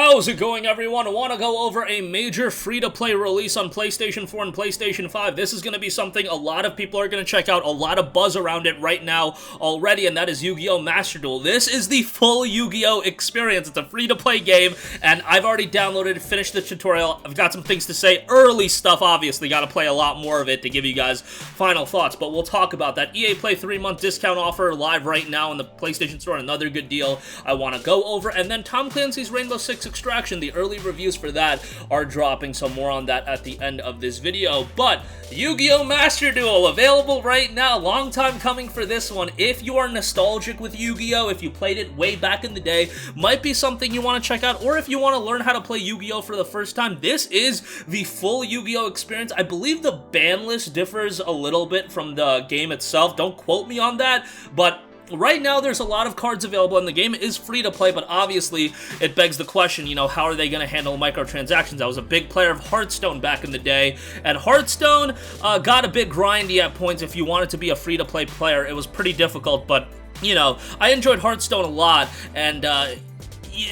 How's it going, everyone? I want to go over a major free-to-play release on PlayStation 4 and PlayStation 5. This is going to be something a lot of people are going to check out, a lot of buzz around it right now already, and that is Yu-Gi-Oh! Master Duel. This is the full Yu-Gi-Oh! Experience. It's a free-to-play game, and I've already downloaded, finished the tutorial. I've got some things to say. Early stuff, obviously. Got to play a lot more of it to give you guys final thoughts, but we'll talk about that. EA Play 3-month discount offer live right now in the PlayStation Store. Another good deal I want to go over, and then Tom Clancy's Rainbow Six Extraction. The early reviews for that are dropping, so more on that at the end of this video. But Yu-Gi-Oh! Master Duel available right now. Long time coming for this one. If you are nostalgic with Yu-Gi-Oh!, if you played it way back in the day, might be something you want to check out, or if you want to learn how to play Yu-Gi-Oh! For the first time, this is the full Yu-Gi-Oh! Experience. I believe the ban list differs a little bit from the game itself. Don't quote me on that, but right now, there's a lot of cards available, and the game is free to play, but obviously, it begs the question, you know, how are they going to handle microtransactions? I was a big player of Hearthstone back in the day, and Hearthstone got a bit grindy at points. If you wanted to be a free-to-play player, it was pretty difficult, but, you know, I enjoyed Hearthstone a lot, and,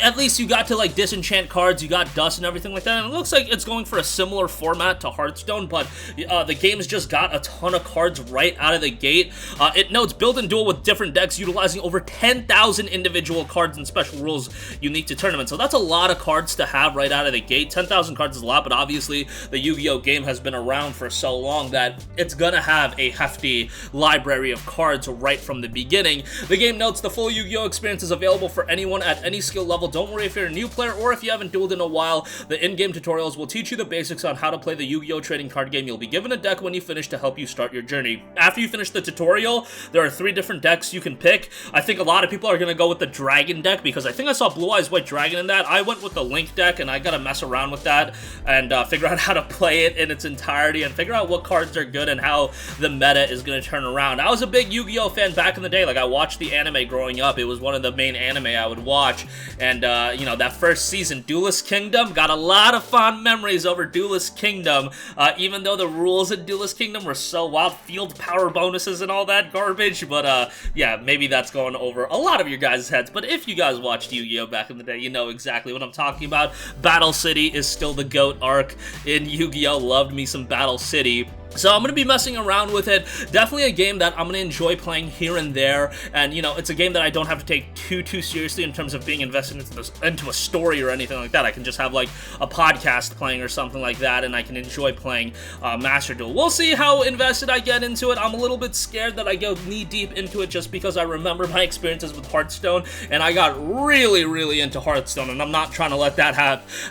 at least you got to, like, disenchant cards, you got dust and everything like that, and it looks like it's going for a similar format to Hearthstone, but the game's just got a ton of cards right out of the gate. It notes build and duel with different decks utilizing over 10,000 individual cards and special rules unique to tournaments, so that's a lot of cards to have right out of the gate. 10,000 cards is a lot, but obviously the Yu-Gi-Oh! Game has been around for so long that it's gonna have a hefty library of cards right from the beginning. The game notes the full Yu-Gi-Oh! Experience is available for anyone at any skill level. Don't worry if you're a new player or if you haven't dueled in a while. The in-game tutorials will teach you the basics on how to play the Yu-Gi-Oh! Trading card game. You'll be given a deck when you finish to help you start your journey. After you finish the tutorial, there are 3 different decks you can pick. I think a lot of people are going to go with the Dragon deck because I think I saw Blue Eyes White Dragon in that. I went with the Link deck, and I got to mess around with that and figure out how to play it in its entirety and figure out what cards are good and how the meta is going to turn around. I was a big Yu-Gi-Oh! Fan back in the day. Like, I watched the anime growing up. It was one of the main anime I would watch, and you know, that first season, Duelist Kingdom, got a lot of fond memories over Duelist Kingdom, even though the rules in Duelist Kingdom were so wild, field power bonuses and all that garbage, but yeah, maybe that's going over a lot of your guys' heads, but if you guys watched Yu-Gi-Oh! Back in the day, you know exactly what I'm talking about. Battle City is still the GOAT arc in Yu-Gi-Oh! Loved me some Battle City. So I'm going to be messing around with it. Definitely a game that I'm going to enjoy playing here and there, and, you know, it's a game that I don't have to take too seriously in terms of being invested into a story or anything like that. I can just have, like, a podcast playing or something like that, and I can enjoy playing Master Duel. We'll see how invested I get into it. I'm a little bit scared that I go knee-deep into it just because I remember my experiences with Hearthstone, and I got really into Hearthstone, and I'm not trying to let that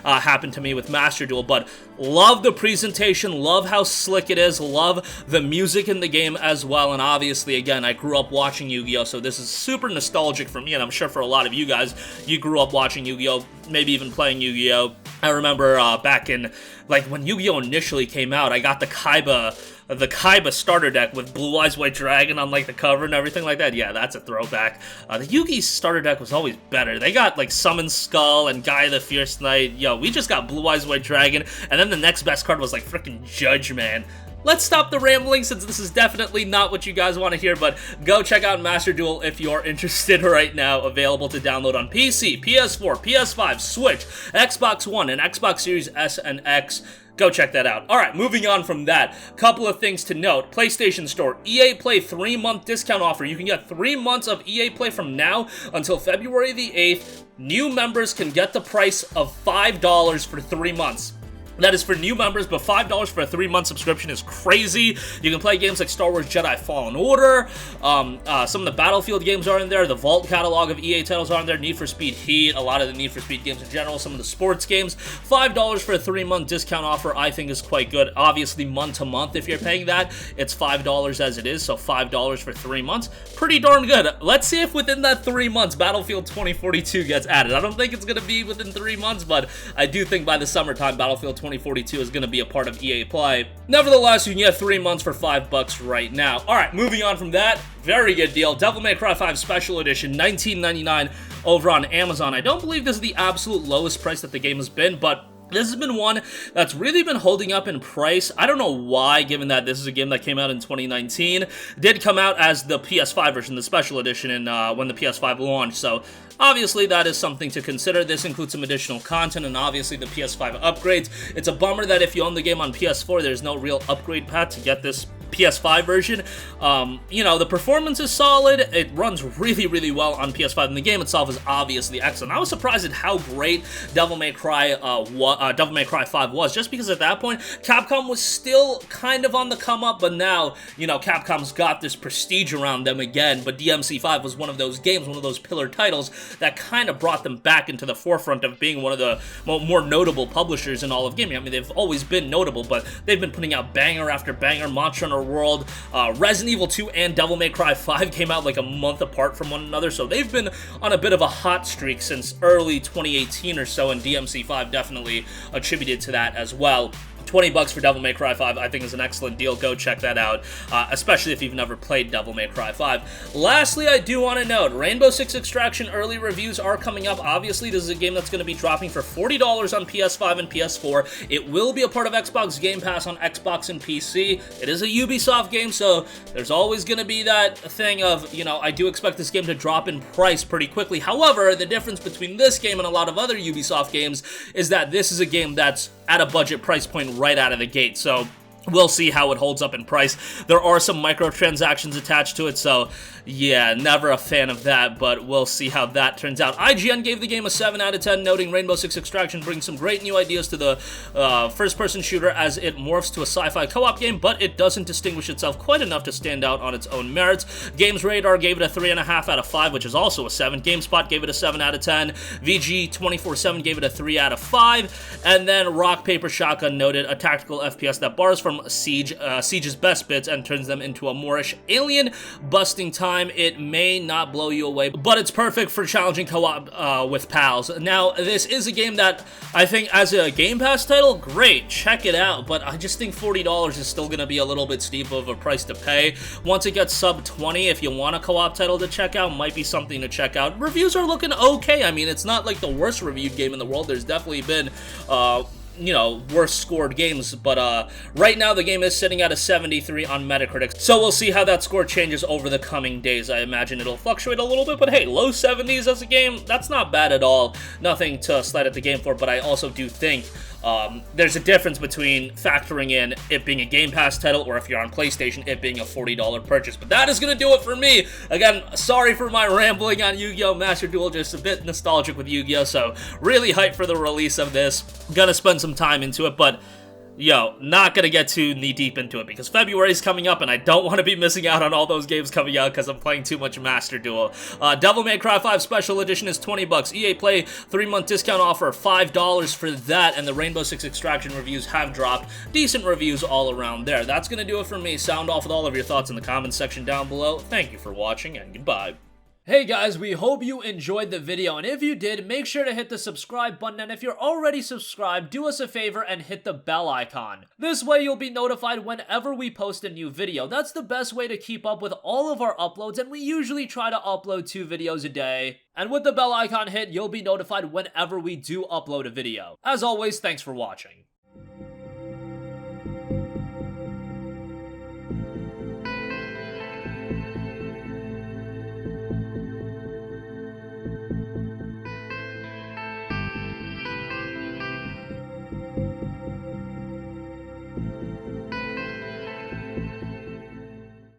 happen to me with Master Duel, but love the presentation, love how slick it is, love the music in the game as well, and obviously, again, I grew up watching Yu-Gi-Oh!, so this is super nostalgic for me, and I'm sure for a lot of you guys, you grew up watching Yu-Gi-Oh!, maybe even playing Yu-Gi-Oh! I remember back in, like, when Yu-Gi-Oh! Initially came out, I got the Kaiba starter deck with Blue Eyes White Dragon on, like, the cover and everything like that. Yeah, that's a throwback. The Yugi starter deck was always better. They got, like, Summon Skull and Gaia the Fierce Knight. Yo, we just got Blue Eyes White Dragon, and then the next best card was, like, freaking Judge Man. Let's stop the rambling since this is definitely not what you guys want to hear, but go check out Master Duel if you're interested right now. Available to download on PC, PS4, PS5, Switch, Xbox One, and Xbox Series S and X. Go check that out. Alright, moving on from that, couple of things to note. PlayStation Store, EA Play 3-month discount offer. You can get 3 months of EA Play from now until February the 8th. New members can get the price of $5 for 3 months. That is for new members, but $5 for a 3-month subscription is crazy. You can play games like Star Wars Jedi Fallen Order. Some of the Battlefield games are in there. The Vault catalog of EA titles are in there. Need for Speed Heat. A lot of the Need for Speed games in general. Some of the sports games. $5 for a 3-month discount offer I think is quite good. Obviously, month to month, if you're paying that, it's $5 as it is. So $5 for 3 months. Pretty darn good. Let's see if within that 3 months, Battlefield 2042 gets added. I don't think it's going to be within 3 months, but I do think by the summertime, Battlefield 2042 is going to be a part of EA Play. Nevertheless, you can get 3 months for $5 right now. Alright, moving on from that, very good deal. Devil May Cry 5 Special Edition, $19.99 over on Amazon. I don't believe this is the absolute lowest price that the game has been, but This has been one that's really been holding up in price. I don't know why, given that this is a game that came out in 2019. Did come out as the PS5 version, the special edition, when the PS5 launched, so obviously that is something to consider. This includes some additional content and obviously the PS5 upgrades. It's a bummer that if you own the game on PS4, there's no real upgrade path to get this PS5 version. You know, the performance is solid. It runs really, really well on PS5, and the game itself is obviously excellent. I was surprised at how great Devil May Cry 5 was, just because at that point, Capcom was still kind of on the come up, but now, you know, Capcom's got this prestige around them again, but DMC5 was one of those games, one of those pillar titles that kind of brought them back into the forefront of being one of the more notable publishers in all of gaming. I mean, they've always been notable, but they've been putting out banger after banger. Monster Hunter World, Resident Evil 2 and Devil May Cry 5 came out like a month apart from one another, so they've been on a bit of a hot streak since early 2018 or so, and DMC5 definitely attributed to that as well. $20 for Devil May Cry 5, I think, is an excellent deal. Go check that out, especially if you've never played Devil May Cry 5. Lastly, I do want to note, Rainbow Six Extraction early reviews are coming up. Obviously, this is a game that's going to be dropping for $40 on PS5 and PS4. It will be a part of Xbox Game Pass on Xbox and PC. It is a Ubisoft game, so there's always going to be that thing of, you know, I do expect this game to drop in price pretty quickly. However, the difference between this game and a lot of other Ubisoft games is that this is a game that's at a budget price point right out of the gate, so we'll see how it holds up in price. There are some microtransactions attached to it, so yeah, never a fan of that, but we'll see how that turns out. IGN gave the game a 7 out of 10, noting Rainbow Six Extraction brings some great new ideas to the first-person shooter as it morphs to a sci-fi co-op game, but it doesn't distinguish itself quite enough to stand out on its own merits. Games Radar gave it a 3.5 out of 5, which is also a 7. GameSpot gave it a 7 out of 10. VG 24/7 gave it a 3 out of 5. And then Rock Paper Shotgun noted a tactical FPS that borrows from Siege's best bits and turns them into a Moorish alien busting time. It may not blow you away, but it's perfect for challenging co-op with pals. Now, this is a game that I think as a Game Pass title, great, check it out, but I just think $40 is still going to be a little bit steep of a price to pay. Once it gets sub 20, if you want a co-op title to check out, might be something to check out. Reviews are looking okay. I mean, it's not like the worst reviewed game in the world. There's definitely been you know, worse scored games, but right now the game is sitting at a 73 on Metacritic, so we'll see how that score changes over the coming days. I imagine it'll fluctuate a little bit, but hey, low 70s as a game, that's not bad at all. Nothing to slight at the game for, but I also do think there's a difference between factoring in it being a Game Pass title, or if you're on PlayStation, it being a $40 purchase. But that is going to do it for me. Again, sorry for my rambling on Yu-Gi-Oh! Master Duel, just a bit nostalgic with Yu-Gi-Oh! So really hyped for the release of this. Gonna spend some time into it, but yo, not gonna get too knee-deep into it because February's coming up and I don't want to be missing out on all those games coming out because I'm playing too much Master Duel. Devil May Cry 5 Special Edition is $20. EA Play 3-month discount offer, $5 for that, and the Rainbow Six Extraction reviews have dropped. Decent reviews all around there. That's gonna do it for me. Sound off with all of your thoughts in the comments section down below. Thank you for watching, and goodbye. Hey guys, we hope you enjoyed the video, and if you did, make sure to hit the subscribe button, and if you're already subscribed, do us a favor and hit the bell icon. This way you'll be notified whenever we post a new video. That's the best way to keep up with all of our uploads, and we usually try to upload 2 videos a day. And with the bell icon hit, you'll be notified whenever we do upload a video. As always, thanks for watching.